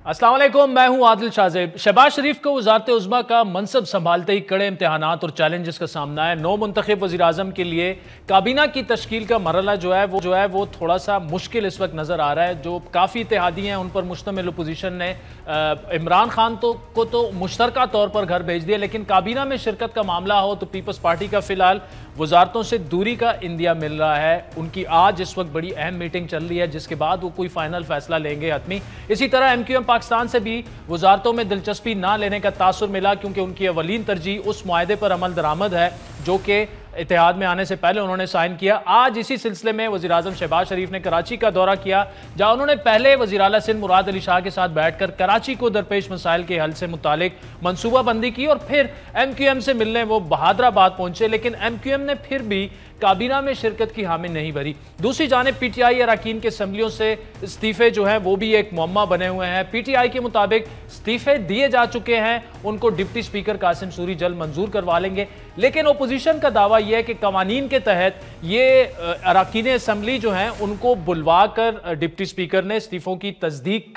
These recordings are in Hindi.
अस्सलाम वालेकुम, मैं हूं आदिल शाहजेब। शहबाज शरीफ को वज़ारत उज़्मा का मनसब संभालते ही कड़े इम्तहानात और चैलेंजेस का सामना है। नौ मुंतखब वज़ीर आज़म के लिए काबीना की तश्कील का मरहला जो है वो थोड़ा सा मुश्किल इस वक्त नज़र आ रहा है। जो काफ़ी इत्तेहादी हैं उन पर मुश्तमिल अपोजिशन ने इमरान खान को तो मुश्तरका तौर पर घर भेज दिया, लेकिन काबीना में शिरकत का मामला हो तो पीपल्स पार्टी का फिलहाल वजारतों से दूरी का इंदिया मिल रहा है। उनकी आज इस वक्त बड़ी अहम मीटिंग चल रही है जिसके बाद वो कोई फाइनल फैसला लेंगे हतमी। इसी तरह MQM पाकिस्तान से भी वजारतों में दिलचस्पी ना लेने का तासुर मिला, क्योंकि उनकी अवलीन तरजीह उस मुआहदे पर अमल दरामद है जो कि इत्तेहाद में आने से पहले उन्होंने साइन किया। आज इसी सिलसिले में वज़ीर आज़म शहबाज शरीफ ने कराची का दौरा किया, जहां उन्होंने पहले वज़ीर आला सिंध मुराद अली शाह के साथ बैठकर कराची को दरपेश मसाइल के हल से मुतालिक मनसूबाबंदी की और फिर MQM से मिलने वो बहादराबाद पहुंचे, लेकिन MQM ने फिर भी काबीना में शिरकत की हामी नहीं भरी। दूसरी जानिब PTI अरकान के असम्बलियों से इस्तीफे जो हैं वो भी एक मुअम्मा बने हुए हैं। PTI के मुताबिक इस्तीफे दिए जा चुके हैं, उनको डिप्टी स्पीकर कासिम सूरी जल्द मंजूर करवा लेंगे, लेकिन ओपोजिशन का दावा यह है कि कवानीन के तहत ये अरकान असम्बली जो हैं उनको बुलवा कर डिप्टी स्पीकर ने इस्तीफों की तस्दीक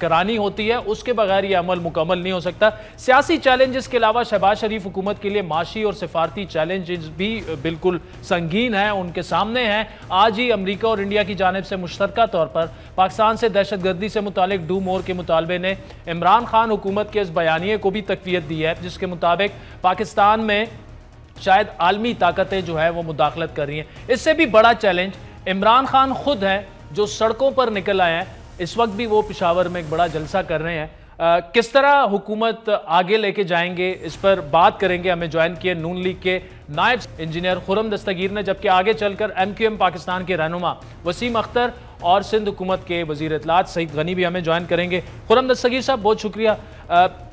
करानी होती है, उसके बगैर ये अमल मुकम्मल नहीं हो सकता। सियासी चैलेंजेस के अलावा शहबाज शरीफ हुकूमत के लिए माशी और सिफारती चैलेंजेस भी बिल्कुल संगीन है, उनके सामने हैं। आज ही अमेरिका और इंडिया की जानिब से मुश्तरका तौर पर पाकिस्तान से दहशतगर्दी से मुतालिक डू मोर के मुतालबे ने इमरान खान हुकूमत के इस बयानिए को भी तकवीयत दी है, जिसके मुताबिक पाकिस्तान में शायद आलमी ताकतें जो है वो मुदाखलत कर रही हैं। इससे भी बड़ा चैलेंज इमरान खान खुद हैं जो सड़कों पर निकल आए हैं। इस वक्त भी वो पेशावर में एक बड़ा जलसा कर रहे हैं। किस तरह हुकूमत आगे लेके जाएंगे, इस पर बात करेंगे। हमें ज्वाइन किए नून लीग के नायब इंजीनियर खुर्रम दस्तगीर ने, जबकि आगे चलकर MQM पाकिस्तान के रहनुमा वसीम अख्तर और सिंध हुकूमत के वजीर इत्तलात सईद गनी भी हमें ज्वाइन करेंगे। खुर्रम दस्तगीर साहब बहुत शुक्रिया।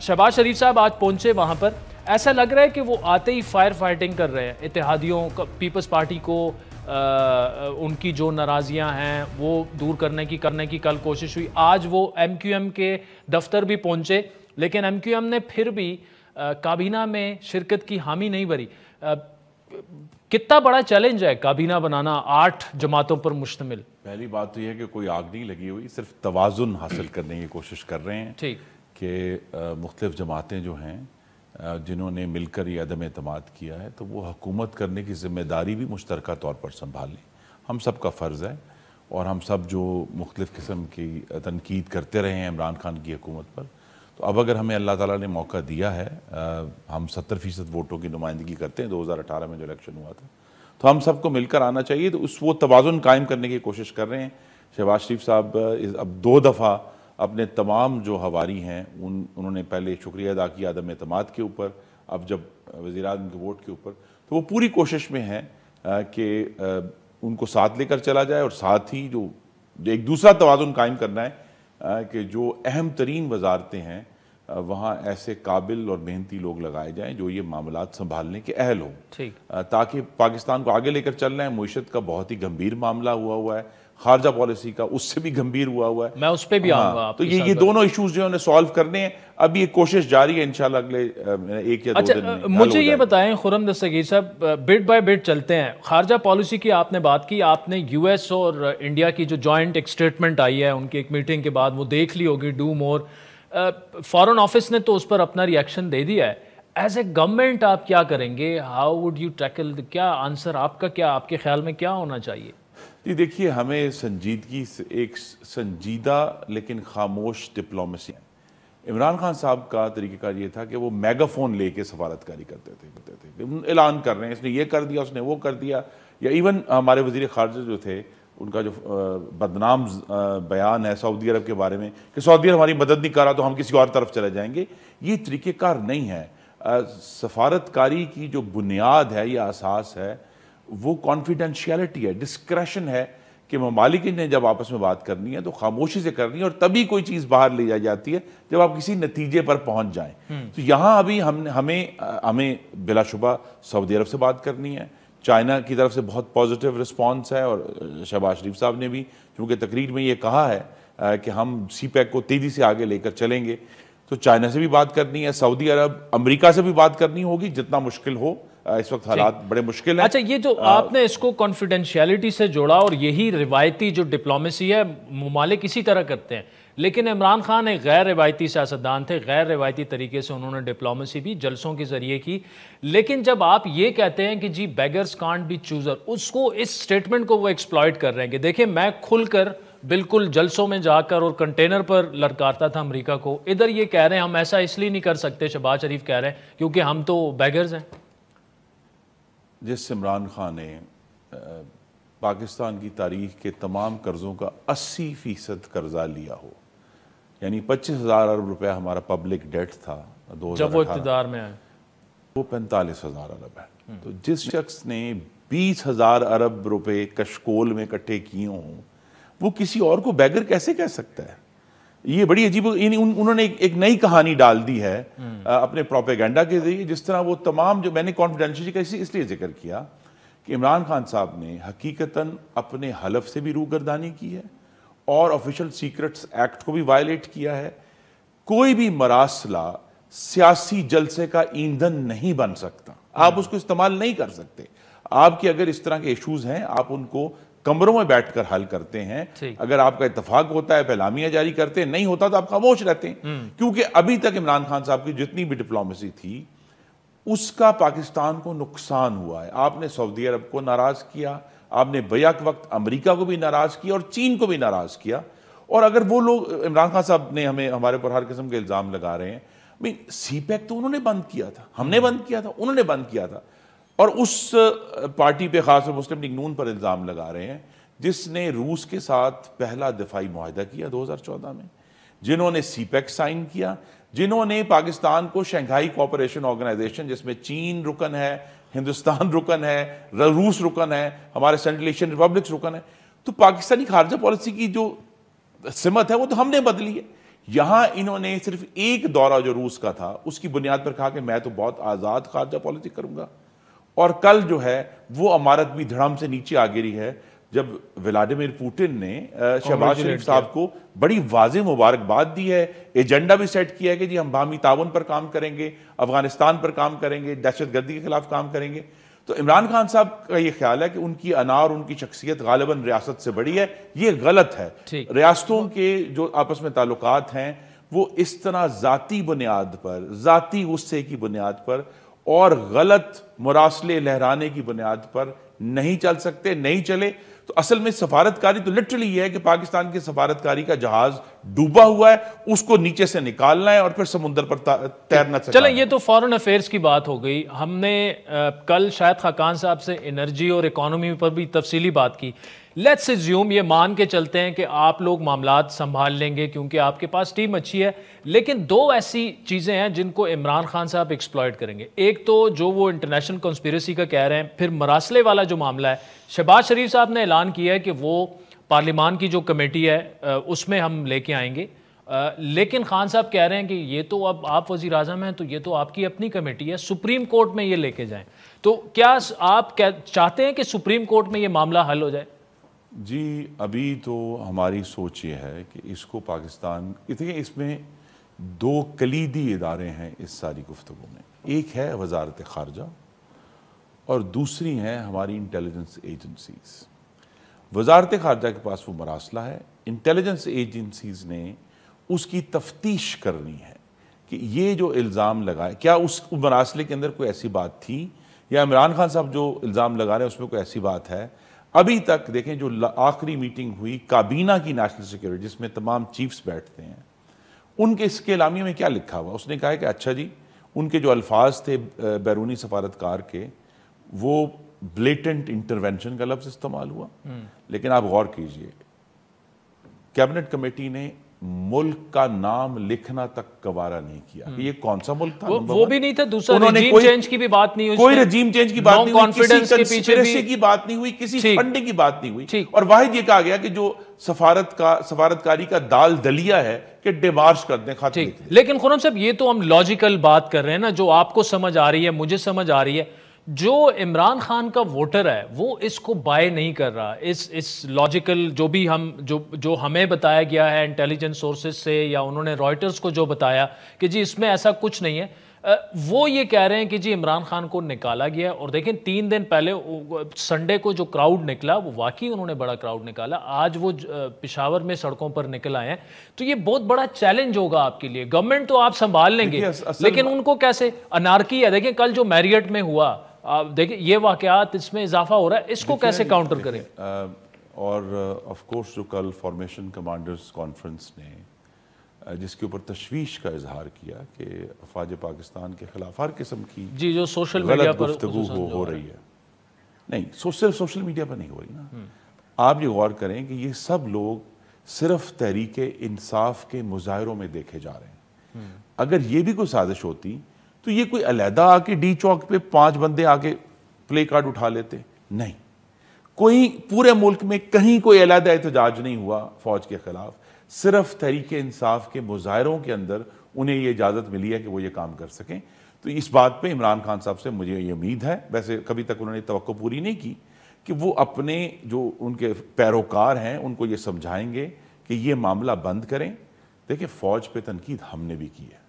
शहबाज शरीफ साहब आज पहुंचे वहां पर, ऐसा लग रहा है कि वो आते ही फायर फाइटिंग कर रहे हैं इत्तेहादियों का, पीपल्स पार्टी को उनकी जो नाराज़ियाँ हैं वो दूर करने की कल कोशिश हुई। आज वो MQM के दफ्तर भी पहुंचे, लेकिन MQM ने फिर भी काबीना में शिरकत की हामी नहीं भरी। कितना बड़ा चैलेंज है काबीना बनाना 8 जमातों पर मुश्तमिल? पहली बात तो यह है कि कोई आग नहीं लगी हुई, सिर्फ तवाज़ुन हासिल करने की कोशिश कर रहे हैं। ठीक कि मुख्तलिफ जमातें जो हैं जिन्होंने मिलकर ये अदम एतमाद किया है, तो वो हुकूमत करने की ज़िम्मेदारी भी मुश्तरका तौर पर संभाल लें। हम सब का फ़र्ज़ है, और हम सब जो मुख्तलिफ़ किस्म की तनकीद करते रहे हैं इमरान खान की हुकूमत पर, तो अब अगर हमें अल्लाह ताला ने मौका दिया है, हम 70% वोटों की नुमाइंदगी करते हैं 2018 में जो इलेक्शन हुआ था, तो हम सबको मिलकर आना चाहिए। तो वो तवाज़ुन कायम करने की कोशिश कर रहे हैं। शहबाज शरीफ साहब अब 2 दफ़ा अपने तमाम जो हवारी हैं उन्होंने पहले शुक्रिया अदा किया आदम एतमाद के ऊपर, अब जब वज़ीर आज़म के वोट के ऊपर, तो वो पूरी कोशिश में है कि उनको साथ लेकर चला जाए, और साथ ही जो एक दूसरा तवाज़ुन कायम करना है कि जो अहम तरीन वजारतें हैं वहाँ ऐसे काबिल और मेहनती लोग लगाए जाएं जो ये मामलात संभालने के अहल हों, ताकि पाकिस्तान को आगे लेकर चलना है। मुईशत का बहुत ही गंभीर मामला हुआ है, खारजा पॉलिसी का उससे भी गंभीर हुआ है, मैं उस पर भी आऊंगा। तो ये दोनों इश्यूज जो है सॉल्व करने हैं। अभी एक कोशिश जारी है, इंशाल्लाह अगले 1 या 2 दिन में। मुझे ये बताएं खुर्रम दस्तगीर साहब, बिट बाय बिट चलते हैं। खारजा पॉलिसी की आपने बात की, आपने US और इंडिया की जो जॉइंट एक स्टेटमेंट आई है उनकी एक मीटिंग के बाद वो देख ली होगी, डू मोर। फॉरेन ऑफिस ने तो उस पर अपना रिएक्शन दे दिया है। एज ए गवर्नमेंट आप क्या करेंगे? हाउ वुड यू टैकल, क्या आंसर आपका, क्या आपके ख्याल में क्या होना चाहिए? जी देखिए, हमें संजीदगी से एक संजीदा लेकिन खामोश डिप्लोमेसी। इमरान खान साहब का तरीक़ाकार ये था कि वो मेगाफोन लेके सफारतकारी करते थे, ऐलान कर रहे हैं इसने ये कर दिया, उसने वो कर दिया। या इवन हमारे वज़ीर ख़ारजा जो थे उनका जो बदनाम बयान है सऊदी अरब के बारे में कि सऊदी अरब हमारी मदद नहीं कर रहा तो हम किसी और तरफ चले जाएंगे, ये तरीक़ेकार नहीं है। सफारतकारी की जो बुनियाद है या असास है वो कॉन्फिडेंशियलिटी है, डिस्क्रेशन है कि ममालिक ने जब आपस में बात करनी है तो खामोशी से करनी है, और तभी कोई चीज़ बाहर ले जाई जाती है जब आप किसी नतीजे पर पहुंच जाएं। तो यहाँ अभी हमें बिलाशुबा सऊदी अरब से बात करनी है। चाइना की तरफ से बहुत पॉजिटिव रिस्पॉन्स है, और शहबाज शरीफ साहब ने भी चूँकि तकरीर में ये कहा है कि हम CPEC को तेज़ी से आगे लेकर चलेंगे, तो चाइना से भी बात करनी है, सऊदी अरब, अमेरिका से भी बात करनी होगी जितना मुश्किल हो, इस वक्त हालात बड़े मुश्किल हैं। अच्छा, ये जो आपने इसको कॉन्फिडेंशियलिटी से जोड़ा, और यही रिवायती जो डिप्लोमेसी है मुमालिक इसी तरह करते हैं, लेकिन इमरान खान एक गैर रिवायती सियासतदान थे, गैर रिवायती तरीके से उन्होंने डिप्लोमेसी भी जलसों के ज़रिए की। लेकिन जब आप ये कहते हैं कि जी बेगर्स कांट बी चूज़र, उसको, इस स्टेटमेंट को वो एक्सप्लॉइट कर रहे हैं कि देखिए मैं खुलकर बिल्कुल जलसों में जाकर और कंटेनर पर लड़काता था अमेरिका को, इधर ये कह रहे हैं हम ऐसा इसलिए नहीं कर सकते, शहबाज शरीफ कह रहे हैं, क्योंकि हम तो बेगर्स हैं। जिस इमरान खान ने पाकिस्तान की तारीख के तमाम कर्ज़ों का 80% कर्जा लिया हो, यानी 25,000 अरब रुपया हमारा पब्लिक डेट था 2018, जब वो इक़्तिदार में आए, वो 45,000 अरब है। तो जिस शख्स ने 20,000 अरब रुपए कशकोल में इकट्ठे किए हों, वो किसी और को बैगर कैसे कह सकता है? ये बड़ी अजीब, उन्होंने एक नई कहानी डाल दी है अपने प्रोपेगेंडा के जरिए। जिस तरह वो तमाम, जो मैंने कॉन्फिडेंशियली का इसलिए जिक्र किया कि इमरान खान साहब ने हकीकतन अपने हलफ से भी रूगर्दानी की है और ऑफिशियल सीक्रेट्स एक्ट को भी वायलेट किया है। कोई भी मरासला सियासी जलसे का ईंधन नहीं बन सकता, आप उसको इस्तेमाल नहीं कर सकते। आपके अगर इस तरह के इश्यूज हैं, आप उनको कमरों में बैठकर हल करते हैं। अगर आपका इत्तेफाक होता है, पैलामियां जारी करते हैं, नहीं होता तो आप खामोश रहते हैं। क्योंकि अभी तक इमरान खान साहब की जितनी भी डिप्लोमेसी थी, उसका पाकिस्तान को नुकसान हुआ है। आपने सऊदी अरब को नाराज किया, आपने बैक वक्त अमेरिका को भी नाराज किया और चीन को भी नाराज किया। और अगर वो लोग, इमरान खान साहब ने हमारे ऊपर हर किस्म के इल्जाम लगा रहे हैं, सीपैक तो उन्होंने बंद किया था, हमने बंद किया था, उन्होंने बंद किया था। और उस पार्टी पे, खासकर मुस्लिम लीग नून पर इल्जाम लगा रहे हैं जिसने रूस के साथ पहला दिफाई मुआहदा किया 2014 में, जिन्होंने सीपैक साइन किया, जिन्होंने पाकिस्तान को शंघाई कोऑपरेशन ऑर्गेनाइजेशन, जिसमें चीन रुकन है, हिंदुस्तान रुकन है, रूस रुकन है, हमारे सेंट्रल एशियन रिपब्लिक्स रुकन है। तो पाकिस्तानी खारजा पॉलिसी की जो सिमत है वो तो हमने बदली है। यहां इन्होंने सिर्फ एक दौरा जो रूस का था उसकी बुनियाद पर कहा कि मैं तो बहुत आज़ाद खारजा पॉलिसी करूंगा, और कल जो है वो अमारत भी धड़म से नीचे आ गिरी है जब व्लादिमीर पुतिन ने शहबाज शरीफ साहब को बड़ी वाज़ेह मुबारकबाद दी है, एजेंडा भी सेट किया है कि जी हम बाहमी ताउन पर काम करेंगे, अफगानिस्तान पर काम करेंगे, दहशतगर्दी के खिलाफ काम करेंगे। तो इमरान खान साहब का ये ख्याल है कि उनकी अना और उनकी शख्सियत गालिबन रियासत से बड़ी है, ये गलत है। रियासतों के जो आपस में ताल्लुकात हैं वो इस तरह ज़ाती बुनियाद पर, ज़ाती गुस्से की बुनियाद पर और गलत मुरासले लहराने की बुनियाद पर नहीं चल सकते, नहीं चले। तो असल में सफारतकारी तो लिटरली ये है कि पाकिस्तान की सफारतकारी का जहाज डूबा हुआ है, उसको नीचे से निकालना है और फिर समुद्र पर तैरना चाहिए। चले, ये तो फॉरेन अफेयर्स की बात हो गई। हमने कल शायद खाकान साहब से एनर्जी और इकोनॉमी पर भी तफसीली बात की। लेट्स अज्यूम, ये मान के चलते हैं कि आप लोग मामलात संभाल लेंगे क्योंकि आपके पास टीम अच्छी है, लेकिन दो ऐसी चीज़ें हैं जिनको इमरान खान साहब एक्सप्लॉइट करेंगे। एक तो जो वो इंटरनेशनल कॉन्स्पिरेसी का कह रहे हैं, फिर मरासले वाला जो मामला है, शहबाज शरीफ साहब ने ऐलान किया है कि वो पार्लिमान की जो कमेटी है उसमें हम लेके आएंगे। लेकिन खान साहब कह रहे हैं कि ये तो अब आप वज़ीर आज़म हैं, तो ये तो आपकी अपनी कमेटी है, सुप्रीम कोर्ट में ये लेके जाएं। तो क्या आप चाहते हैं कि सुप्रीम कोर्ट में ये मामला हल हो जाए? जी, अभी तो हमारी सोच ये है कि इसको पाकिस्तान, देखिए इसमें दो कलीदी इदारे हैं इस सारी गुफ्तगू में। एक है वजारत खारजा और दूसरी हैं हमारी इंटेलिजेंस एजेंसीज। वजारत खारजा के पास वो मरासला है, इंटेलिजेंस एजेंसीज ने उसकी तफ्तीश करनी है कि ये जो इल्ज़ाम लगाए, क्या उस मरासले के अंदर कोई ऐसी बात थी, या इमरान खान साहब जो इल्ज़ाम लगा रहे हैं उसमें कोई ऐसी बात है। अभी तक देखें, जो आखिरी मीटिंग हुई काबीना की नेशनल सिक्योरिटी, जिसमें तमाम चीफ्स बैठते हैं, उनके इसके एलामिया में क्या लिखा हुआ? उसने कहा है कि अच्छा जी, उनके जो अल्फाज थे बैरूनी सफारतकार के, वो ब्लेटेंट इंटरवेंशन का लफ्ज़ इस्तेमाल हुआ। लेकिन आप गौर कीजिए, कैबिनेट कमेटी ने मुल्क का नाम लिखना तक गवारा नहीं किया कि ये कौन सा मुल्क था। वो भी नहीं था। दूसरा, रजीम चेंज की भी बात नहीं हुई, कोई रजीम चेंज की बात नहीं हुई, कॉन्फिडेंस के पीछे भी की बात नहीं हुई, किसी फंडिंग की बात नहीं हुई। और वाहिद ये कहा गया कि जो सफारतकारी का दाल दलिया है कि डिमार्श कर दें, खाते। लेकिन खुर्रम साहब, ये तो हम लॉजिकल बात कर रहे हैं ना, जो आपको समझ आ रही है, मुझे समझ आ रही है। जो इमरान खान का वोटर है वो इसको बाय नहीं कर रहा। इस लॉजिकल जो भी जो हमें बताया गया है इंटेलिजेंस सोर्सेज से, या उन्होंने रॉयटर्स को जो बताया कि जी इसमें ऐसा कुछ नहीं है। वो ये कह रहे हैं कि जी इमरान खान को निकाला गया, और देखें 3 दिन पहले संडे को जो क्राउड निकला वो वाकई उन्होंने बड़ा क्राउड निकाला, आज वो पेशावर में सड़कों पर निकल आए हैं। तो ये बहुत बड़ा चैलेंज होगा आपके लिए। गवर्नमेंट तो आप संभाल लेंगे, लेकिन उनको कैसे? अनारकी है, देखिए कल जो मैरियट में हुआ, देखिए ये वाकयात, इसमें इजाफा हो रहा है, इसको कैसे काउंटर करें? और ऑफ कोर्स जो कल फॉर्मेशन कमांडर्स कॉन्फ्रेंस ने जिसके ऊपर तशवीश का इजहार किया कि अफवाज पाकिस्तान के खिलाफ हर किस्म की जी जो सोशल मीडिया पर गुफ्तगू हो रही है, नहीं सोशल मीडिया पर नहीं हो रही ना, आप ये गौर करें कि ये सब लोग सिर्फ तहरीक इंसाफ के मुजाहरों में देखे जा रहे हैं। अगर ये भी कोई साजिश होती तो ये कोई अलहदा आके डी चौक पे 5 बंदे आके प्ले कार्ड उठा लेते, नहीं। कोई पूरे मुल्क में कहीं कोई अलहदा एहतजाज नहीं हुआ फौज के खिलाफ, सिर्फ तहरीक इंसाफ के मुजाहरों के अंदर उन्हें ये इजाज़त मिली है कि वो ये काम कर सकें। तो इस बात पे इमरान खान साहब से मुझे ये उम्मीद है, वैसे कभी तक उन्होंने तवक्को पूरी नहीं की, कि वो अपने जो उनके पैरोकार हैं उनको ये समझाएंगे कि ये मामला बंद करें। देखिए फ़ौज पे तनकीद हमने भी की है,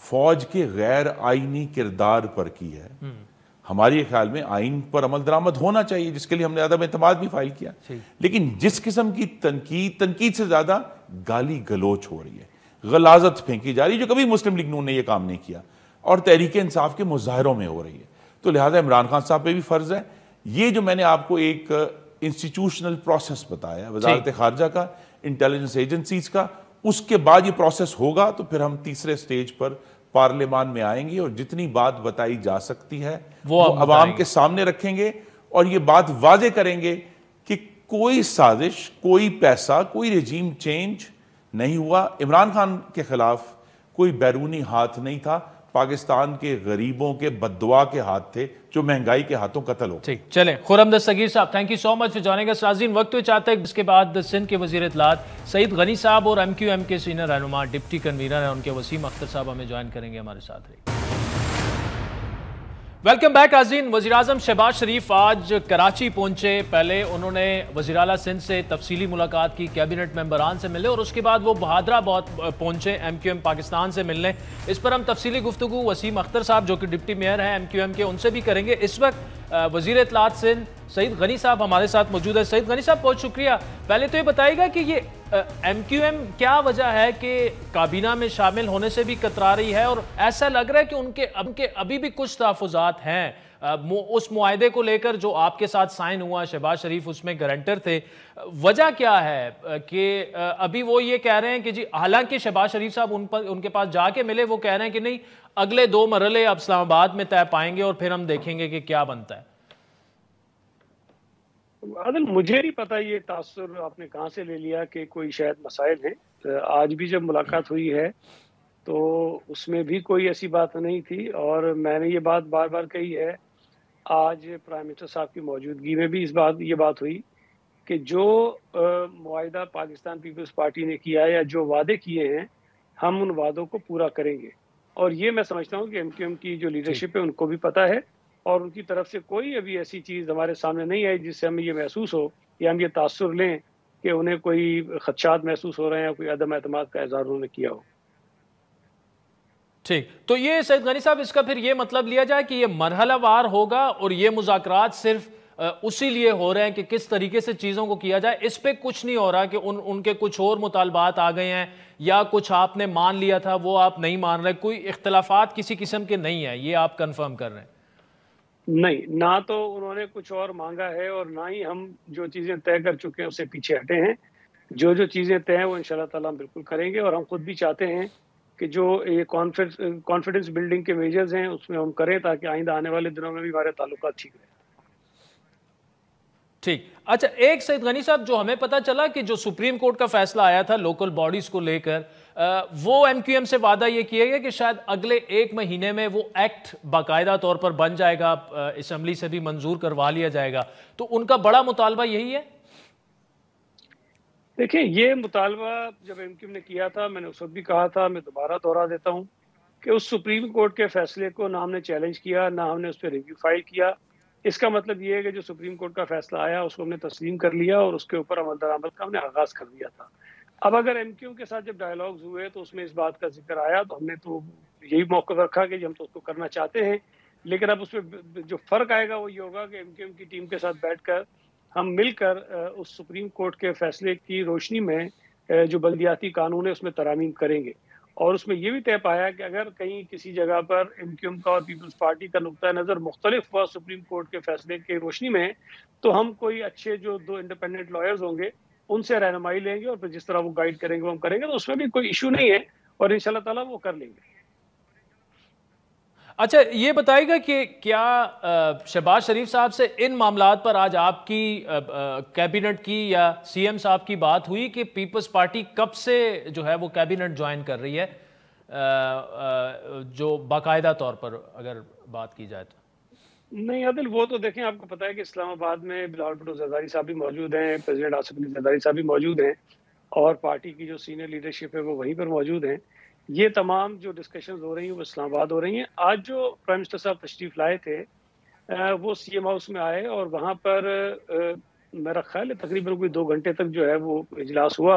फ़ौज के गैर आइनी किरदार पर की है। हमारे ख्याल में आइन पर अमल दरामद होना चाहिए, जिसके लिए हमने अदम एतमाद भी फाइल किया, लेकिन जिस किस्म की तनकीद से ज्यादा गाली गलोच हो रही है, गलाजत फेंकी जा रही है, जो कभी मुस्लिम लीग नून ने यह काम नहीं किया, और तहरीक इंसाफ के मुजाहरों में हो रही है। तो लिहाजा इमरान खान साहब पे भी फर्ज है, ये जो मैंने आपको एक इंस्टीट्यूशनल प्रोसेस बताया वजारत खारजा का, इंटेलिजेंस एजेंसीज का, उसके बाद ये प्रोसेस होगा तो फिर हम तीसरे स्टेज पर पार्लियामान में आएंगे और जितनी बात बताई जा सकती है वो अवाम के सामने रखेंगे और ये बात वाजे करेंगे कि कोई साजिश, कोई पैसा, कोई रेजीम चेंज नहीं हुआ। इमरान खान के खिलाफ कोई बैरूनी हाथ नहीं था, पाकिस्तान के गरीबों के बद्दुआ के हाथ थे जो महंगाई के हाथों कत्ल हो। ठीक, चलें खुर्रम दस्तगीर साहब, thank you so much for joining us. नाज़रीन, वक्त तो चाहता है इसके बाद सिंध के वज़ीर इत्तलात सईद गनी साहब और MQM के सीनियर रहनुमा डिप्टी कन्वीनर हैं उनके वसीम अख्तर साहब हमें ज्वाइन करेंगे हमारे साथ। रही वेलकम बैक नाज़रीन। वज़ीर-ए-आज़म शहबाज शरीफ आज कराची पहुंचे। पहले उन्होंने वज़ीर आला सिंध से तफसीली मुलाकात की, कैबिनेट मेंबरान से मिले, और उसके बाद वो बहादराबाद पहुंचे MQM पाकिस्तान से मिलने। इस पर हम तफसीली गुफ्तगू वसीम अख्तर साहब जो कि डिप्टी मेयर हैं MQM के, उनसे भी करेंगे। इस वक्त वज़ीर इत्तलात सिंध सईद गनी साहब हमारे साथ मौजूद है। सईद गनी साहब, बहुत शुक्रिया। पहले तो ये बताइएगा कि ये MQM क्या वजह है कि काबीना में शामिल होने से भी कतरा रही है, और ऐसा लग रहा है कि उनके अभी भी कुछ तहफ़्फ़ुज़ात हैं उस मुआहदे को लेकर जो आपके साथ साइन हुआ, शहबाज शरीफ उसमें गारंटर थे। वजह क्या है कि अभी वो ये कह रहे हैं कि जी, हालांकि शहबाज शरीफ साहब उनके पास जाके मिले, वो कह रहे हैं कि नहीं, अगले 2 मरहले अब इस्लामाबाद में तय पाएंगे और फिर हम देखेंगे कि क्या बनता है। आदिल, मुझे नहीं पता ये तासुर आपने कहाँ से ले लिया कि कोई शायद मसाइल हैं। आज भी जब मुलाकात हुई है तो उसमें भी कोई ऐसी बात नहीं थी, और मैंने ये बात बार बार कही है। आज प्राइम मिनिस्टर साहब की मौजूदगी में भी ये बात हुई कि जो मुआहिदा पाकिस्तान पीपल्स पार्टी ने किया या जो वादे किए हैं, हम उन वादों को पूरा करेंगे। और ये मैं समझता हूँ कि MQM की जो लीडरशिप है उनको भी पता है, और उनकी तरफ से कोई अभी ऐसी चीज़ हमारे सामने नहीं आई जिससे हमें ये महसूस हो या हम ये तासुर लें कि उन्हें कोई खदशात महसूस हो रहे हैं या कोई अदम एतमाद का इज़हार उन्होंने किया हो। ठीक, तो ये सईद गनी साहब, इसका फिर ये मतलब लिया जाए कि ये मरहलावार होगा और ये मुज़ाकरात सिर्फ उसी लिए हो रहे हैं कि किस तरीके से चीज़ों को किया जाए, इस पे कुछ नहीं हो रहा कि उनके कुछ और मुतालबात आ गए हैं या कुछ आपने मान लिया था वो आप नहीं मान रहे, कोई इख्तलाफात किसी किस्म के नहीं है, ये आप कंफर्म कर रहे हैं? नहीं, ना तो उन्होंने कुछ और मांगा है और ना ही हम जो चीज़ें तय कर चुके हैं उससे पीछे हटे हैं। जो चीज़ें तय हैं वो इंशाल्लाह ताला हम बिल्कुल करेंगे, और हम खुद भी चाहते हैं कि जो ये कॉन्फिडेंस बिल्डिंग के मेजर्स हैं उसमें हम करें ताकि आइंदा आने वाले दिनों में भी हमारे ताल्लुकात ठीक रहे। ठीक, अच्छा, एक सईद गनी साहब, जो हमें पता चला कि जो सुप्रीम कोर्ट का फैसला आया था लोकल बॉडीज को लेकर, वो MQM से वादा ये किया गया कि शायद अगले 1 महीने में वो एक्ट बाकायदा तौर पर बन जाएगा, असेंबली से भी मंजूर करवा लिया जाएगा। तो उनका बड़ा मुतालबा यही है? देखिए, ये मुतालबा जब MQM ने किया था, मैंने उस वक्त भी कहा था, मैं दोबारा दोहरा देता हूँ कि उस सुप्रीम कोर्ट के फैसले को ना हमने चैलेंज किया, ना हमने उस पर रिव्यू फाइल किया। इसका मतलब ये है कि जो सुप्रीम कोर्ट का फैसला आया उसको हमने तस्लीम कर लिया और उसके ऊपर अमल दरामद का हमने आगाज कर दिया था। अब अगर MQM के साथ जब डायलॉग्स हुए तो उसमें इस बात का जिक्र आया तो हमने तो यही मौका रखा कि हम तो उसको करना चाहते हैं, लेकिन अब उसमें जो फ़र्क आएगा वो ये होगा कि एमक्यूएम की टीम के साथ बैठकर हम मिलकर उस सुप्रीम कोर्ट के फैसले की रोशनी में जो बल्दियाती कानून है उसमें तरामीम करेंगे। और उसमें ये भी तय पाया कि अगर कहीं किसी जगह पर एमक्यूएम का और पीपल्स पार्टी का नुक्ता नज़र मुख्तलिफ हुआ सुप्रीम कोर्ट के फैसले की रोशनी में, तो हम कोई अच्छे जो 2 इंडिपेंडेंट लॉयर्स होंगे उनसे रहनुमाई लेंगे और फिर जिस तरह वो गाइड करेंगे वो हम करेंगे, तो उसमें भी कोई इशू नहीं है और इंशाल्लाह ताला वो कर लेंगे। अच्छा, ये बताइएगा कि क्या शहबाज शरीफ साहब से इन मामलात पर आज आपकी कैबिनेट की या सीएम साहब की बात हुई कि पीपल्स पार्टी कब से जो है वो कैबिनेट ज्वाइन कर रही है, जो बाकायदा तौर पर अगर बात की जाए तो? नहीं आदिल, वो तो देखें, आपको पता है कि इस्लामाबाद में बिलावल भुट्टो जरदारी साहब भी मौजूद हैं, प्रेसिडेंट आसिफ अली जरदारी साहब भी मौजूद हैं और पार्टी की जो सीनियर लीडरशिप है वो वहीं पर मौजूद हैं। ये तमाम जो डिस्कशंस हो रही हैं वो इस्लामाबाद हो रही हैं। आज जो प्राइम मिनिस्टर साहब तशरीफ लाए थे वो सीएम हाउस में आए और वहाँ पर मेरा ख्याल है तकरीबन कोई 2 घंटे तक जो है वो इजलास हुआ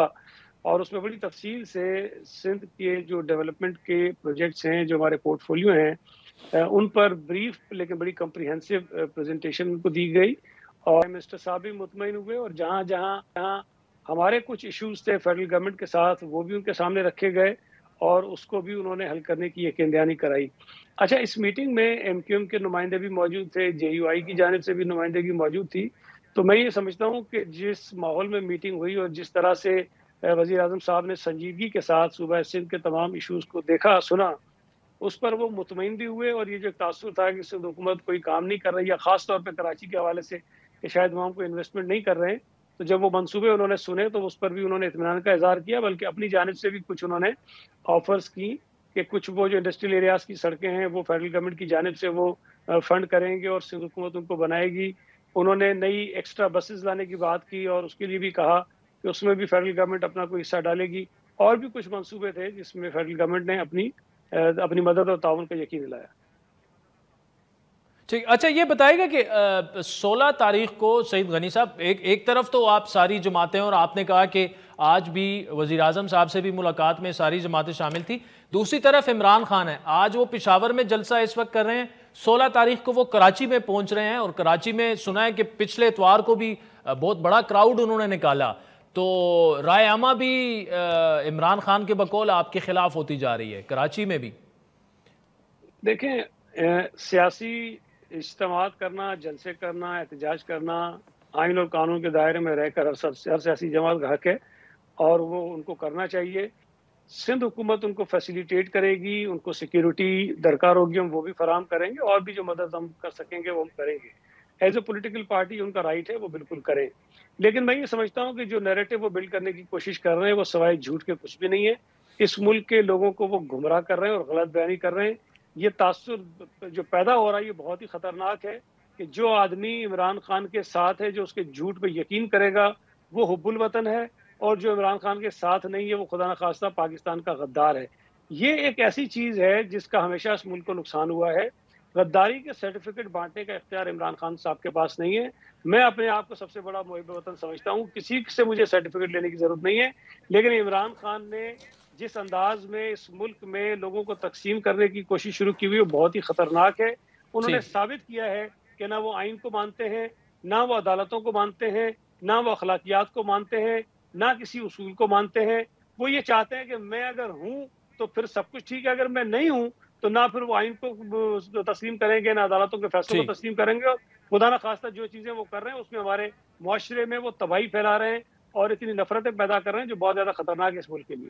और उसमें बड़ी तफसील से सिंध के जो डेवलपमेंट के प्रोजेक्ट्स हैं, जो हमारे पोर्टफोलियो हैं, उन पर ब्रीफ लेकिन बड़ी कम्प्रिहेंसिव प्रेजेंटेशन उनको दी गई और मिनिस्टर साहब भी मुतमईन हुए और जहाँ जहाँ हमारे कुछ इश्यूज थे फेडरल गवर्नमेंट के साथ वो भी उनके सामने रखे गए और उसको भी उन्होंने हल करने की यकीनदहानी कराई। अच्छा, इस मीटिंग में एमक्यूएम के नुमाइंदे भी मौजूद थे, जेयूआई की जानिब से भी नुमाइंदगी मौजूद थी। तो मैं ये समझता हूँ कि जिस माहौल में मीटिंग हुई और जिस तरह से वज़ीर आज़म साहब ने संजीदगी के साथ सूबा सिंध के तमाम इशूज़ को देखा सुना, उस पर वो मुतमईन भी हुए और ये जो तासुर था कि सिंध हुकूमत कोई काम नहीं कर रही या ख़ास तौर पर कराची के हवाले से कि शायद वहाँ कोई इन्वेस्टमेंट नहीं कर रहे हैं, तो जब वो मंसूबे उन्होंने सुने तो उस पर भी उन्होंने इत्मीनान का इज़हार किया, बल्कि अपनी जानिब से भी कुछ उन्होंने ऑफर्स की कि कुछ वो जो इंडस्ट्रियल एरियाज़ की सड़कें हैं वो फेडरल गवर्नमेंट की जानिब से वो फंड करेंगे और सिंध हुकूमत उनको बनाएगी। उन्होंने नई एक्स्ट्रा बसेस लाने की बात की और उसके लिए भी कहा कि उसमें भी फेडरल गवर्नमेंट अपना कोई हिस्सा डालेगी और भी कुछ मंसूबे थे जिसमें फेडरल गवर्नमेंट ने अपनी मदद और ताउन का यकीन दिलाया। ठीक, अच्छा ये बताएगा कि 16 तारीख को सईद गनी साहब, एक तरफ तो आप सारी जमातें और आपने कहा कि आज भी वज़ीर आज़म साहब से भी मुलाकात में सारी जमातें शामिल थी, दूसरी तरफ इमरान खान है, आज वो पेशावर में जलसा इस वक्त कर रहे हैं, 16 तारीख को वो कराची में पहुंच रहे हैं और कराची में सुना है कि पिछले इतवार को भी बहुत बड़ा क्राउड उन्होंने निकाला, तो राय आमा भी इमरान खान के बकौल आपके खिलाफ होती जा रही है कराची में भी। देखें, सियासी इज्तिमात करना, जलसे करना, एहतजाज करना आइन और कानून के दायरे में रहकर हर सियासी जमात का हक है और वो उनको करना चाहिए। सिंध हुकूमत उनको फैसिलिटेट करेगी, उनको सिक्योरिटी दरकार होगी हम वो भी फराहम करेंगे और भी जो मदद हम कर सकेंगे वो हम करेंगे। एज ए पॉलिटिकल पार्टी उनका राइट है, वो बिल्कुल करें। लेकिन मैं ये समझता हूँ कि जो नैरेटिव वो बिल्ड करने की कोशिश कर रहे हैं वो सवाए झूठ के कुछ भी नहीं है। इस मुल्क के लोगों को वो गुमराह कर रहे हैं और गलत बयानी कर रहे हैं। ये तासुर जो पैदा हो रहा है ये बहुत ही खतरनाक है कि जो आदमी इमरान खान के साथ है, जो उसके झूठ पे यकीन करेगा वो हुब्बुल वतन है और जो इमरान खान के साथ नहीं है वो खुदा न खास्ता पाकिस्तान का गद्दार है। ये एक ऐसी चीज है जिसका हमेशा इस मुल्क को नुकसान हुआ है। गद्दारी के सर्टिफिकेट बांटने का इख्तियार इमरान खान साहब के पास नहीं है। मैं अपने आप को सबसे बड़ा मुहिब वतन समझता हूँ, किसी से मुझे सर्टिफिकेट लेने की जरूरत नहीं है, लेकिन इमरान खान ने जिस अंदाज में इस मुल्क में लोगों को तकसीम करने की कोशिश शुरू की हुई वो बहुत ही खतरनाक है। उन्होंने साबित किया है कि ना वो आइन को मानते हैं, ना वो अदालतों को मानते हैं, ना वो अखलाकियात को मानते हैं, ना किसी उसूल को मानते हैं। वो ये चाहते हैं कि मैं अगर हूँ तो फिर सब कुछ ठीक है, अगर मैं नहीं हूँ तो ना फिर वो आइन को तस्लीम करेंगे, ना अदालतों के फैसलों को तस्लीम करेंगे। खुदा न खास्ता जो चीजें वो कर रहे हैं उसमें हमारे मुआशरे में वो तबाही फैला रहे हैं और इतनी नफरतें पैदा कर रहे हैं जो बहुत ज्यादा खतरनाक है इस मुल्क के लिए।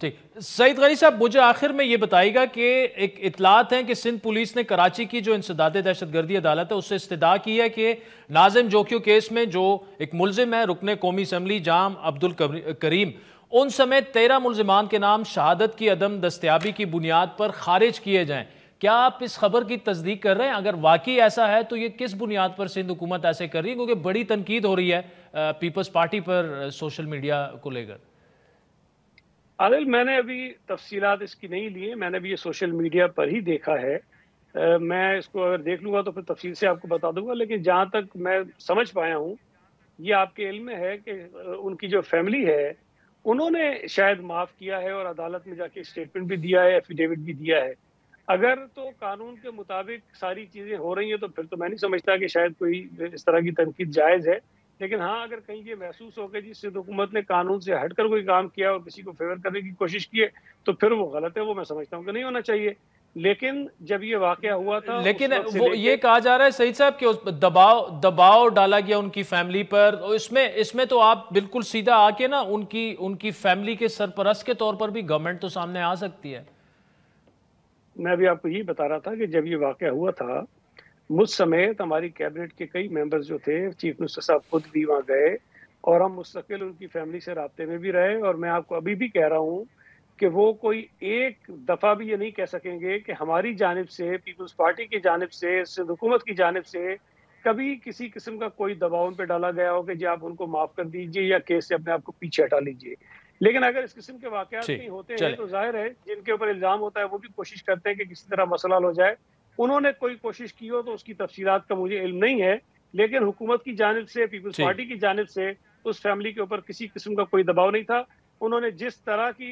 ठीक, सईद गनी साहब मुझे आखिर में ये बताइएगा कि एक इतलात है कि सिंध पुलिस ने कराची की जो इंसदाद दहशतगर्दी अदालत है उससे इस्तदा की है कि नाजिम जोकियो केस में जो एक मुलजिम है रुकने कौमी असम्बली जाम अब्दुल करीम, उन समेत 13 मुलजिमान के नाम शहादत की अदम दस्तयाबी की बुनियाद पर खारिज किए जाएं। क्या आप इस खबर की तस्दीक कर रहे हैं? अगर वाकई ऐसा है तो ये किस बुनियाद पर सिंध हुकूमत ऐसे कर रही है, क्योंकि बड़ी तनकीद हो रही है पीपल्स पार्टी पर सोशल मीडिया को लेकर। आदिल, मैंने अभी तफसीलात इसकी नहीं ली है, मैंने भी ये सोशल मीडिया पर ही देखा है। मैं इसको अगर देख लूँगा तो फिर तफसील से आपको बता दूंगा, लेकिन जहाँ तक मैं समझ पाया हूँ ये आपके इल्म में है कि उनकी जो फैमिली है उन्होंने शायद माफ किया है और अदालत में जाके स्टेटमेंट भी दिया है, एफिडेविट भी दिया है। अगर तो कानून के मुताबिक सारी चीजें हो रही हैं तो फिर तो मैं नहीं समझता कि शायद कोई इस तरह की तनकीद जायज है। लेकिन हाँ, अगर कहीं ये महसूस हो कि जी सिंध हुकूमत ने कानून से हटकर कोई काम किया और किसी को फेवर करने की कोशिश की है, तो फिर वो गलत है, वो मैं समझता हूँ कि नहीं होना चाहिए। लेकिन जब ये वाकया हुआ था लेकिन वो ये कहा जा रहा है सईद साहब कि उस दबाव डाला गया उनकी फैमिली पर, और इसमें इसमें तो आप बिल्कुल सीधा आके ना उनकी फैमिली के सरपरस्त के तौर पर भी गवर्नमेंट तो सामने आ सकती है। मैं भी आपको यही बता रहा था कि जब ये वाकया हुआ था, मुझ समेत हमारी कैबिनेट के कई मेंबर्स जो थे, चीफ मिनिस्टर साहब खुद भी वहाँ गए और हम मुस्तकिल उनकी फैमिली से राब्ते में भी रहे। और मैं आपको अभी भी कह रहा हूँ कि वो कोई एक दफा भी ये नहीं कह सकेंगे कि हमारी जानिब से, पीपल्स पार्टी की जानिब से, सिंध हुकूमत की जानिब से कभी किसी किस्म का कोई दबाव उन पे डाला गया हो कि जी आप उनको माफ कर दीजिए या केस से अपने आप को पीछे हटा लीजिए। लेकिन अगर इस किस्म के वाकयात नहीं होते हैं तो जाहिर है जिनके ऊपर इल्जाम होता है वो भी कोशिश करते हैं कि किसी तरह मसला हल हो जाए। उन्होंने कोई कोशिश की हो तो उसकी तफसीलात का मुझे इल्म नहीं है, लेकिन हुकूमत की जानिब से, पीपल्स पार्टी की जानिब से उस फैमिली के ऊपर किसी किस्म का कोई दबाव नहीं था। उन्होंने जिस तरह की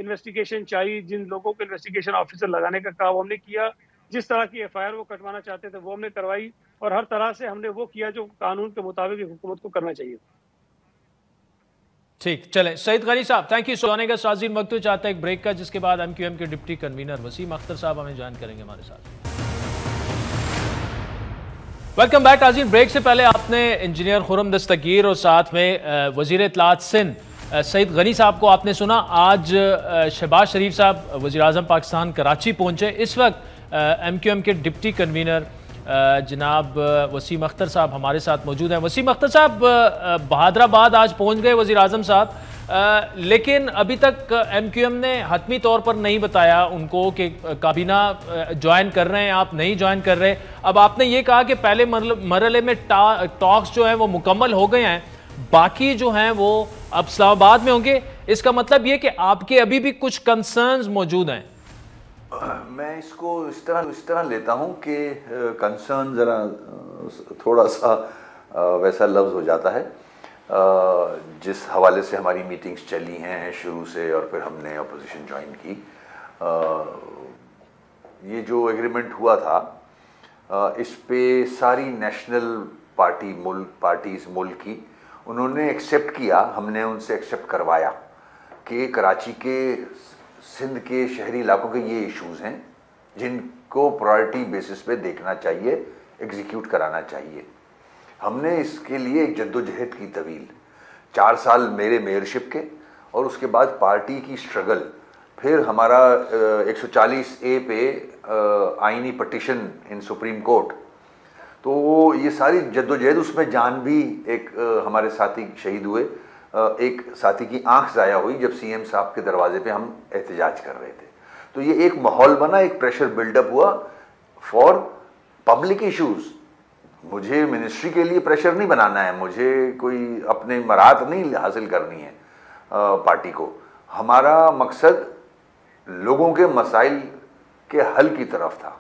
इन्वेस्टिगेशन चाहिए, जिन लोगों को इन्वेस्टिगेशन ऑफिसर लगाने का काम हमने किया, जिस तरह की एफआईआर वो कटवाना चाहते थे वो हमने करवाई, और हर तरह से हमने वो किया जो कानून के मुताबिक हुकूमत को करना चाहिए। ठीक, चलें सईद गनी साहब, थैंक यू। सोने का साजीन वक्त चाहता है एक ब्रेक का, जिसके बाद एमक्यूएम के डिप्टी कन्वीनर वसीम अख्तर साहब हमें ज्वाइन करेंगे हमारे साथ। वेलकम बैक नाज़रीन। ब्रेक से पहले आपने इंजीनियर खुर्रम दस्तगीर और साथ में वजीर इत्तलात सिंध सईद गनी साहब को आपने सुना। आज शहबाज शरीफ साहब वज़ीर आज़म पाकिस्तान कराची पहुंचे। इस वक्त एमक्यूएम के डिप्टी कन्वीनर जनाब वसीम अख्तर साहब हमारे साथ मौजूद हैं। वसीम अख्तर साहब बहादराबाद आज पहुंच गए वज़ीर आज़म साहब, लेकिन अभी तक एमक्यूएम ने हतमी तौर पर नहीं बताया उनको कि काबीना ज्वाइन कर रहे हैं, आप नहीं ज्वाइन कर रहे। अब आपने ये कहा कि पहले मरहले में टॉक्स जो हैं वो मुकम्मल हो गए हैं, बाकी जो हैं वो अब इस्लामाबाद में होंगे। इसका मतलब ये कि आपके अभी भी कुछ कंसर्न्स मौजूद हैं। मैं इसको इस तरह लेता हूं कि कंसर्न ज़रा थोड़ा सा वैसा लफ्ज़ हो जाता है जिस हवाले से हमारी मीटिंग्स चली हैं शुरू से, और फिर हमने अपोजिशन ज्वाइन की। ये जो एग्रीमेंट हुआ था इस पे सारी नेशनल पार्टीज़ मुल्क की उन्होंने एक्सेप्ट किया, हमने उनसे एक्सेप्ट करवाया कि कराची के, सिंध के शहरी इलाकों के ये इश्यूज़ हैं जिनको प्रायोरिटी बेसिस पे देखना चाहिए, एग्जीक्यूट कराना चाहिए। हमने इसके लिए एक जद्दोजहद की तवील 4 साल मेरे मेयरशिप के, और उसके बाद पार्टी की स्ट्रगल, फिर हमारा 140A पे आईनी पटिशन इन सुप्रीम कोर्ट, तो ये सारी जद्दोजहद, उसमें जान भी एक हमारे साथी शहीद हुए, एक साथी की आंख ज़ाया हुई जब सीएम साहब के दरवाजे पे हम एहतजाज कर रहे थे। तो ये एक माहौल बना, एक प्रेशर बिल्डअप हुआ फॉर पब्लिक इश्यूज़। मुझे मिनिस्ट्री के लिए प्रेशर नहीं बनाना है, मुझे कोई अपने मराहत नहीं हासिल करनी है पार्टी को। हमारा मकसद लोगों के मसाइल के हल की तरफ था,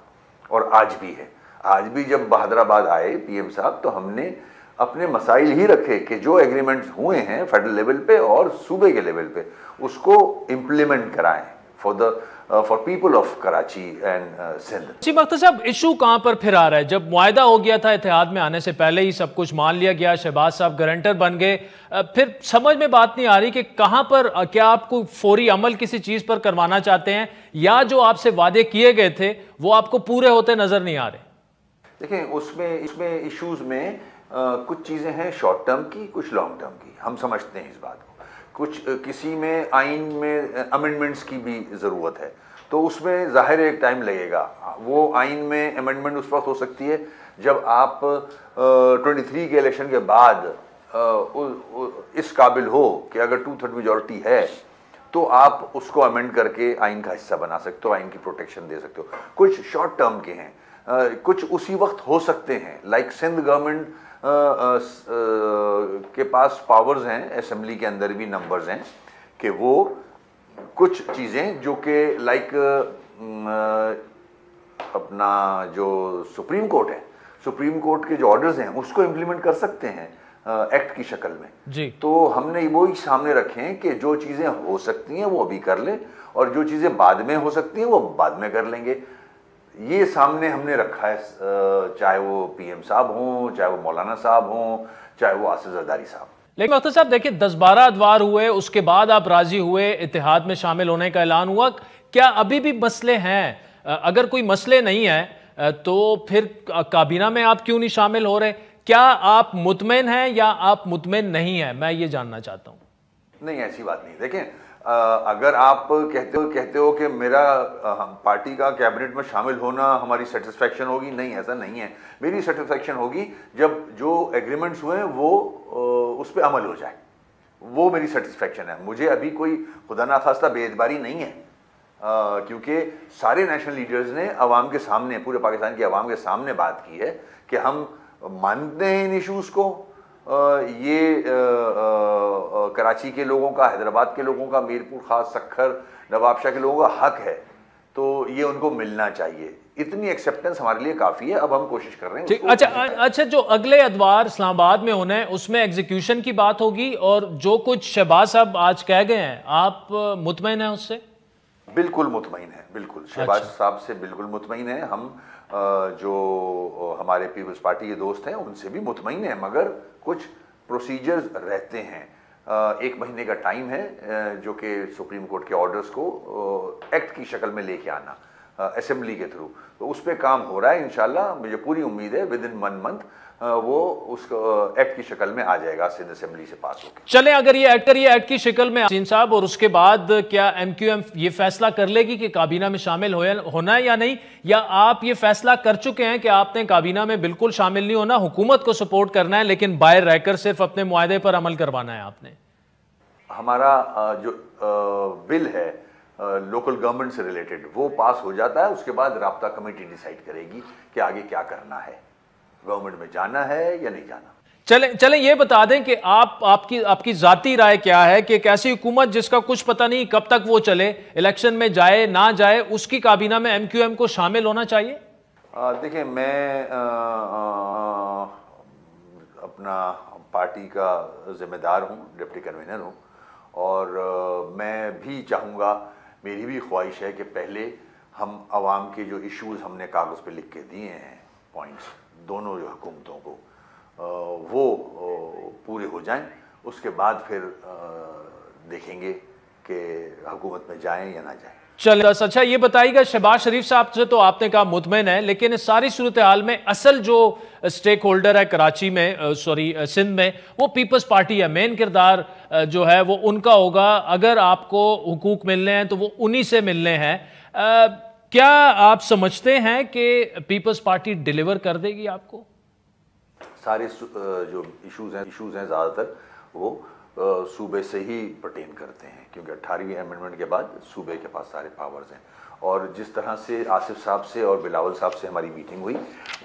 और आज भी है। आज भी जब बहादराबाद आए पीएम साहब, तो हमने अपने मसाइल ही रखे कि जो एग्रीमेंट्स हुए हैं फेडरल लेवल पे और सूबे के लेवल पे, उसको इम्प्लीमेंट कराएं for people of Karachi and Sindh. जी अख्तर साहब, इशू कहां पर फिर आ रहा है? जब मुआहदा हो गया था इत्तेहाद में आने से पहले ही सब कुछ मान लिया गया, शहबाज साहब गारंटर बन गए, फिर समझ में बात नहीं आ रही कि कहां पर, क्या आपको फौरी अमल किसी चीज पर करवाना चाहते हैं, या जो आपसे वादे किए गए थे वो आपको पूरे होते नजर नहीं आ रहे? देखें, इसमें इश्यूज में कुछ चीज़ें हैं शॉर्ट टर्म की, कुछ लॉन्ग टर्म की। हम समझते हैं इस बात को। कुछ किसी में आइन में अमेंडमेंट्स की भी ज़रूरत है, तो उसमें ज़ाहिर एक टाइम लगेगा। वो आइन में अमेंडमेंट उस वक्त हो सकती है जब आप 23 के इलेक्शन के बाद इस काबिल हो कि अगर 2/3 मेजॉरिटी है तो आप उसको अमेंड करके आइन का हिस्सा बना सकते हो, आइन की प्रोटेक्शन दे सकते हो। कुछ शॉर्ट टर्म के हैं, कुछ उसी वक्त हो सकते हैं। लाइक सिंध गवर्नमेंट के पास पावर्स हैं, असेंबली के अंदर भी नंबर्स हैं कि वो कुछ चीज़ें जो कि लाइक अपना जो सुप्रीम कोर्ट है, सुप्रीम कोर्ट के जो ऑर्डर्स हैं उसको इम्प्लीमेंट कर सकते हैं। एक्ट की शक्ल में जी। तो हमने वो ही सामने रखे हैं कि जो चीज़ें हो सकती हैं वो अभी कर लें और जो चीज़ें बाद में हो सकती हैं वो बाद में कर लेंगे। ये सामने हमने रखा है, चाहे वो पीएम साहब हों, चाहे वो मौलाना साहब हों, चाहे वो आसिफ जरदारी साहब। लेकिन मुख्तार साहब देखिए 10-12 अदवार हुए, उसके बाद आप राजी हुए, इत्तेहाद में शामिल होने का ऐलान हुआ, क्या अभी भी मसले हैं? अगर कोई मसले नहीं है तो फिर काबीना में आप क्यों नहीं शामिल हो रहे? क्या आप मुतमईन हैं या आप मुतमईन नहीं है? मैं ये जानना चाहता हूं। नहीं, ऐसी बात नहीं। देखें, अगर आप कहते हो कि मेरा पार्टी का कैबिनेट में शामिल होना हमारी सेटिस्फेक्शन होगी, नहीं, ऐसा नहीं है। मेरी सेटिस्फेक्शन होगी जब जो एग्रीमेंट्स हुए हैं वो उस पर अमल हो जाए, वो मेरी सेटिस्फेक्शन है। मुझे अभी कोई खुदा ना खास्ता बेइतबारी नहीं है, क्योंकि सारे नेशनल लीडर्स ने अवाम के सामने, पूरे पाकिस्तान की अवाम के सामने बात की है कि हम मानते हैं इन इशूज़ को। ये कराची के लोगों का, हैदराबाद के लोगों का, मीरपुर खास, सक्खर, नवाबशाह के लोगों का हक है, तो ये उनको मिलना चाहिए। इतनी एक्सेप्टेंस हमारे लिए काफ़ी है। अब हम कोशिश कर रहे हैं। अच्छा, जो अगले अदवार इस्लामाबाद में होने हैं उसमें एग्जीक्यूशन की बात होगी, और जो कुछ शहबाज साहब आज कह गए हैं, आप मुतमईन हैं उससे? बिल्कुल मुतमईन है, बिल्कुल। शहबाज साहब से बिल्कुल मुतमईन है। हम जो हमारे पीपल्स पार्टी के दोस्त हैं उनसे भी मुतमईन है, मगर कुछ प्रोसीजर्स रहते हैं। 1 महीने का टाइम है जो कि सुप्रीम कोर्ट के ऑर्डर्स को एक्ट की शक्ल में लेके आना असेंबली के थ्रू, तो उस पर काम हो रहा है। इंशाल्लाह मुझे पूरी उम्मीद है विद इन 1 मंथ वो उसको एक्ट की शक्ल में आ जाएगा, सिंध असेंबली से पास होकर। चले, अगर ये एक्ट की शक्ल में यासीन साहब, और उसके बाद क्या एमक्यूएम ये फैसला कर लेगी कि काबीना में शामिल होना है या नहीं, या आप ये फैसला कर चुके हैं कि आपने काबीना में बिल्कुल शामिल नहीं होना, हुकूमत को सपोर्ट करना है, लेकिन बाहर रहकर सिर्फ अपने मुआहदे पर अमल करवाना है आपने? हमारा जो बिल है लोकल गवर्नमेंट से रिलेटेड, वो पास हो जाता है, उसके बाद राब्ता कमेटी डिसाइड करेगी कि आगे क्या करना है, गवर्नमेंट में जाना है या नहीं जाना। चले ये बता दें कि आपकी जाती राय क्या है कि एक ऐसी हुकूमत जिसका कुछ पता नहीं कब तक वो चले, इलेक्शन में जाए ना जाए, उसकी काबीना में एमक्यूएम को शामिल होना चाहिए? देखिए, मैं अपना पार्टी का जिम्मेदार हूँ, डिप्टी कन्वीनर हूँ, और मैं भी चाहूँगा, मेरी भी ख्वाहिश है कि पहले हम आवाम के जो इश्यूज़ हमने कागज़ पे लिख के दिए हैं, पॉइंट्स, दोनों जो हुकूमतों को, वो पूरे हो जाएं। उसके बाद फिर देखेंगे कि हुकूमत में जाएं या ना जाएं। चलिए, अच्छा ये बताइएगा, शहबाज शरीफ साहब से तो आपने कहा मुतमईन है, लेकिन इस सारी सूरत हाल में असल जो स्टेक होल्डर है कराची में, सिंध में, वो पीपल्स पार्टी है। मेन किरदार जो है वो उनका होगा। अगर आपको हुकूक मिलने हैं तो वो उन्हीं से मिलने हैं। क्या आप समझते हैं कि पीपल्स पार्टी डिलीवर कर देगी आपको? सारे जो इश्यूज़ हैं ज़्यादातर वो सूबे से ही पर्टेन करते हैं, क्योंकि 18वीं अमेंडमेंट के बाद सूबे के पास सारे पावर्स हैं। और जिस तरह से आसिफ साहब से और बिलावल साहब से हमारी मीटिंग हुई,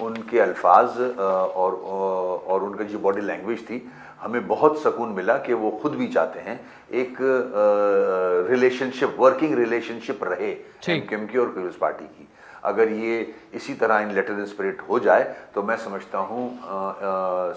उनके अल्फाज और उनकी जो बॉडी लैंग्वेज थी, हमें बहुत सुकून मिला कि वो खुद भी चाहते हैं एक रिलेशनशिप, वर्किंग रिलेशनशिप रहे एमक्यूएम की और पीपल्स पार्टी की। अगर ये इसी तरह इन लेटर इन स्पिरिट हो जाए तो मैं समझता हूँ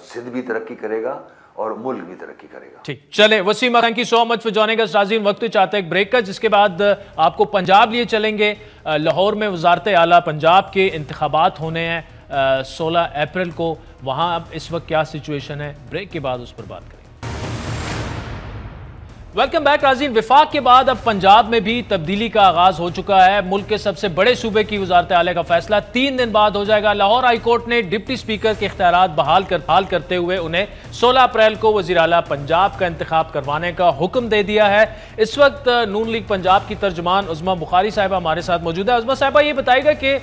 सिंध भी तरक्की करेगा और मुल्क भी तरक्की करेगा। ठीक, चले Wasim, thank you so much for joining us. नाज़रीन, वक्त चाहते हैं एक ब्रेक का, जिसके बाद आपको पंजाब लिए चलेंगे। लाहौर में वजारत आला पंजाब के इंतखाबात होने हैं 16 अप्रैल को। वहाँ अब इस वक्त क्या सिचुएशन है, ब्रेक के बाद उस पर बात करेंगे। वेलकम बैक नाज़रीन। विफाक के बाद अब पंजाब में भी तब्दीली का आगाज हो चुका है। मुल्क के सबसे बड़े सूबे की वजारत आला का फैसला 3 दिन बाद हो जाएगा। लाहौर हाई कोर्ट ने डिप्टी स्पीकर के इख्तियारात बहाल करते हुए उन्हें 16 अप्रैल को वज़ीर आला पंजाब का इंतखाब करवाने का हुक्म दे दिया है। इस वक्त नून लीग पंजाब की तर्जुमान उज़मा बुखारी साहिबा हमारे साथ मौजूद है। उज़मा साहिबा, ये बताएगा कि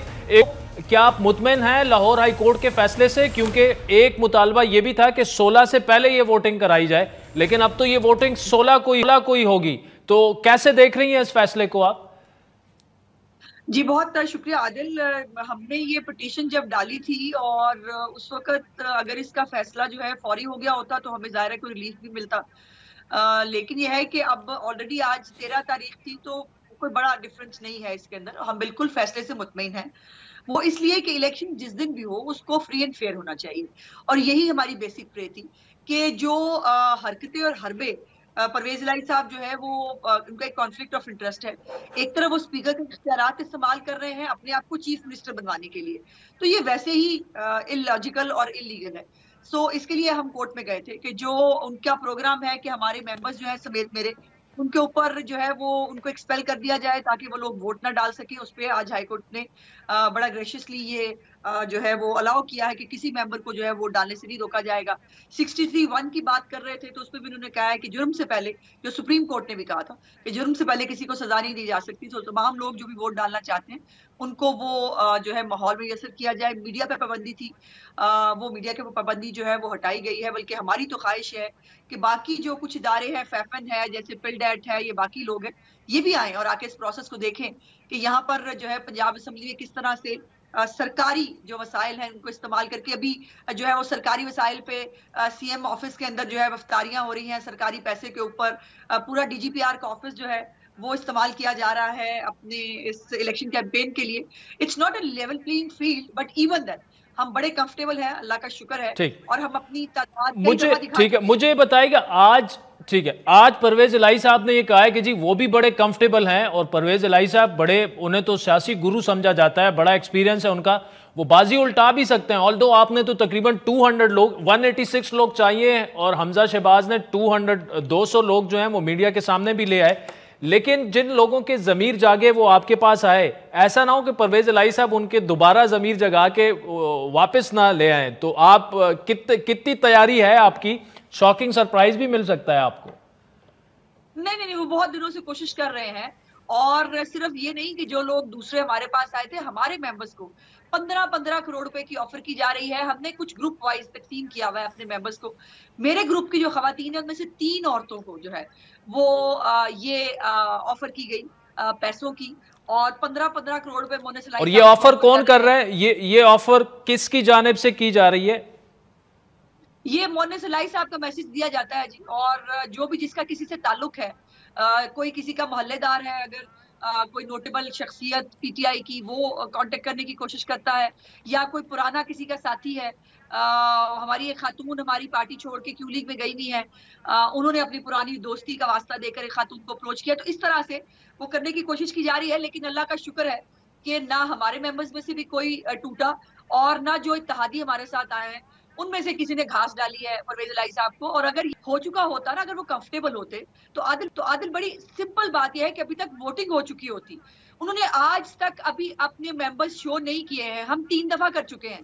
क्या आप मुतमईन हैं लाहौर हाई कोर्ट के फैसले से? क्योंकि एक मुतालबा ये भी था कि 16 से पहले ये वोटिंग कराई जाए, लेकिन अब तो ये वोटिंग 16 को ही होगी। तो कैसे देख रही हैं इस फैसले को आप? जी, बहुत शुक्रिया आदिल। हमने ये पिटीशन जब डाली थी और उस वक्त अगर इसका फैसला जो है फौरी हो गया होता तो हमें ज़ाहिर है कोई रिलीफ भी मिलता। लेकिन यह है कि अब ऑलरेडी आज 13 तारीख थी, तो कोई बड़ा डिफरेंस नहीं है इसके अंदर। हम बिल्कुल फैसले से मुतमईन हैं। वो इसलिए कि इलेक्शन जिस दिन भी हो उसको फ्री एंड फेयर होना चाहिए, और यही हमारी बेसिक प्रे थी कि जो हरकतें और हरबे परवेज इलाही साहब जो है वो उनका एक कॉन्फ्लिक्ट ऑफ इंटरेस्ट है। एक तरफ वो स्पीकर के इख्तियारात इस्तेमाल कर रहे हैं अपने आप को चीफ मिनिस्टर बनवाने के लिए, तो ये वैसे ही इलॉजिकल और इलीगल है। सो इसके लिए हम कोर्ट में गए थे कि जो उनका प्रोग्राम है कि हमारे मेंबर्स जो है समेत मेरे, उनके ऊपर जो है वो उनको एक्सपेल कर दिया जाए ताकि वो लोग वोट ना डाल सके। उस पर आज हाईकोर्ट ने बड़ा ग्रेशियसली ये जो है वो अलाउ किया है कि किसी मेंबर को जो है वोट डालने से नहीं रोका जाएगा। 63(1) की बात कर रहे थे तो उस पर भी उन्होंने कहा है कि जुर्म से पहले, जो सुप्रीम कोर्ट ने भी कहा था कि जुर्म से पहले किसी को सजा नहीं दी जा सकती, तो तमाम लोग जो भी वोट डालना चाहते हैं उनको वो जो है माहौल में असर किया जाए। मीडिया पे पाबंदी थी, वो मीडिया के पाबंदी जो है वो हटाई गई है, बल्कि हमारी तो ख्वाहिश है कि बाकी जो कुछ इदारे हैं, फैफन है, जैसे पिलडेट है, ये बाकी लोग हैं, ये भी आए और आके इस प्रोसेस को देखें कि यहाँ पर जो है पंजाब असेंबली में किस तरह से सरकारी जो वसाइल हैं उनको इस्तेमाल करके, अभी जो है वो सरकारी वसाइल पे सीएम ऑफिस के अंदर जो है वफ्तारियां हो रही हैं सरकारी पैसे के ऊपर। पूरा डीजीपीआर का ऑफिस जो है वो इस्तेमाल किया जा रहा है अपने इस इलेक्शन कैंपेन के लिए। It's not a level playing field, but even that हम बड़े कंफर्टेबल हैं, अल्लाह का शुक्र है, और हम अपनी तादाद मुझे ठीक है, मुझे बताइएगा आज, ठीक है, आज परवेज इलाही साहब ने ये कहा है कि जी वो भी बड़े कंफर्टेबल हैं और परवेज इलाही साहब बड़े, उन्हें तो सियासी गुरु समझा जाता है, बड़ा एक्सपीरियंस है उनका, वो बाजी उल्टा भी सकते हैं। ऑल्दो आपने तो तकरीबन 200 लोग, 186 लोग चाहिए और हमजा शहबाज ने 200 लोग जो हैं वो मीडिया के सामने भी ले आए, लेकिन जिन लोगों के जमीर जागे वो आपके पास आए, ऐसा ना हो कि परवेज इलाही साहब उनके दोबारा जमीर जगा के वापस ना ले आए। तो आप कितनी तैयारी है आपकी? शॉकिंग सरप्राइज भी मिल सकता है आपको। नहीं, वो बहुत दिनों से कोशिश कर रहे हैं, और सिर्फ ये नहीं कि जो लोग दूसरे हमारे पास आए थे, हमारे मेंबर्स को 15-15 करोड़ रुपए की ऑफर की जा रही है। हमने कुछ ग्रुप वाइज तकसीम किया हुआ है अपने मेंबर्स को। मेरे ग्रुप की जो खवातीन है उनमें से 3 औरतों को जो है वो ये ऑफर की गई पैसों की, और 15-15 करोड़ रुपए मोनेसलाइज। और ये ऑफर कौन कर रहा है? ये ऑफर किसकी जानिब से की जा रही है? ये मोहन सलाई साहब का मैसेज दिया जाता है जी, और जो भी जिसका किसी से ताल्लुक है, कोई किसी का मोहल्लेदार है, अगर कोई नोटेबल शख्सियत पीटीआई की, वो कांटेक्ट करने की कोशिश करता है, या कोई पुराना किसी का साथी है, हमारी एक खातून हमारी पार्टी छोड़ के क्यू लीग में गई नहीं है, उन्होंने अपनी पुरानी दोस्ती का वास्ता देकर एक खातून को अप्रोच किया, तो इस तरह से वो करने की कोशिश की जा रही है। लेकिन अल्लाह का शुक्र है कि ना हमारे मेंबर्स में से भी कोई टूटा, और ना जो इत्तेहादी हमारे साथ आए हैं उनमें से किसी ने घास डाली है परवेज इलाही साहब को। और अगर हो चुका होता ना, अगर वो कंफर्टेबल होते तो आदिल बड़ी सिंपल बात यह है कि अभी तक वोटिंग हो चुकी होती। उन्होंने आज तक अभी अपने मेंबर्स शो नहीं किए हैं, हम 3 दफा कर चुके हैं,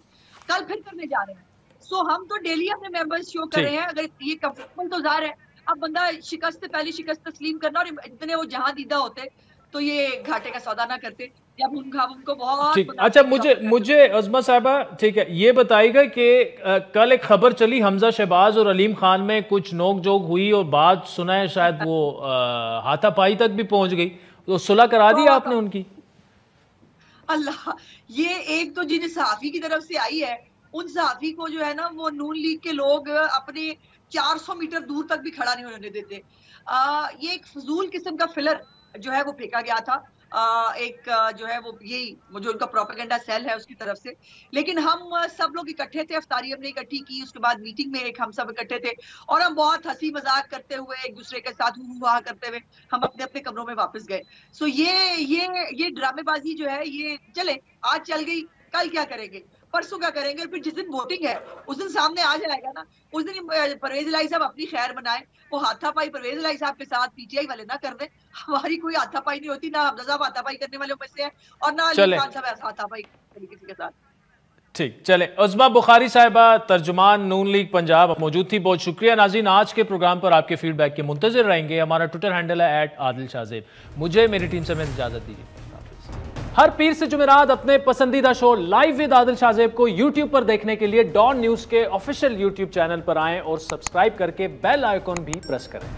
कल फिर करने जा रहे हैं। सो हम तो डेली अपने मेंबर्स शो कर रहे हैं। अगर ये कंफर्टेबल तो ज़ाहिर है, अब बंदा शिकस्त से पहले शिकस्त तस्लीम करना, और इतने वो जहां दीदा होते तो ये घाटे का सौदा ना करते। जब उनको बहुत ठीक। अच्छा, मुझे अज़मा साहिबा, ठीक है, ये बताइएगा कि कल एक खबर चली हमजा शहबाज और अलीम खान में कुछ नोक जोक हुई, और बात सुना है शायद वो हाथापाई तक भी पहुंच गई, तो सुलह करा दी आपने उनकी? अल्लाह, ये एक तो जिन सहाफी की तरफ से आई है, उन सहाफी को जो है ना वो नून लीग के लोग अपने 400 मीटर दूर तक भी खड़ा नहीं होने देते। ये एक फजूल किस्म का फिलर जो है वो फेंका गया था, एक जो है वो यही जो उनका प्रोपेगेंडा सेल है उसकी तरफ से। लेकिन हम सब लोग इकट्ठे थे, अफ्तारी हमने इकट्ठी की, उसके बाद मीटिंग में एक हम सब इकट्ठे थे, और हम बहुत हंसी मजाक करते हुए एक दूसरे के साथ हुआ करते हुए हम अपने अपने कमरों में वापस गए। सो ये ड्रामेबाजी जो है ये चले, आज चल गई, कल क्या करेंगे, परसों क्या करेंगे, फिर जिस दिन वोटिंग है उस दिन सामने आ जाएगा ना, उस दिन परवेज इलाही साहब अपनी खैर बनाए, वो हाथापाई परवेज इलाही साहब के साथ पीटीआई वाले ना कर दे। हमारी कोई हाथापाई नहीं होती, ना हमजा साहब हाथापाई करने वालों में से है, और ना अली खान साहब हाथापाई किसी के साथ। ठीक, चले। उज़मा बुखारी साहिबा, तर्जुमान नून लीग पंजाब, मौजूद थी, बहुत शुक्रिया। नाज़रीन, आज के प्रोग्राम पर आपके फीडबैक के मुंतज़िर रहेंगे। हमारा ट्विटर हैंडल है @आदिल मुझे मेरी टीम से इजाजत दीजिए। हर पीर से जुमेरात अपने पसंदीदा show live with Adil Shahzeb को यूट्यूब पर देखने के लिए डॉन न्यूज़ के ऑफिशियल यूट्यूब चैनल पर आएं और सब्सक्राइब करके बेल आइकॉन भी प्रेस करें।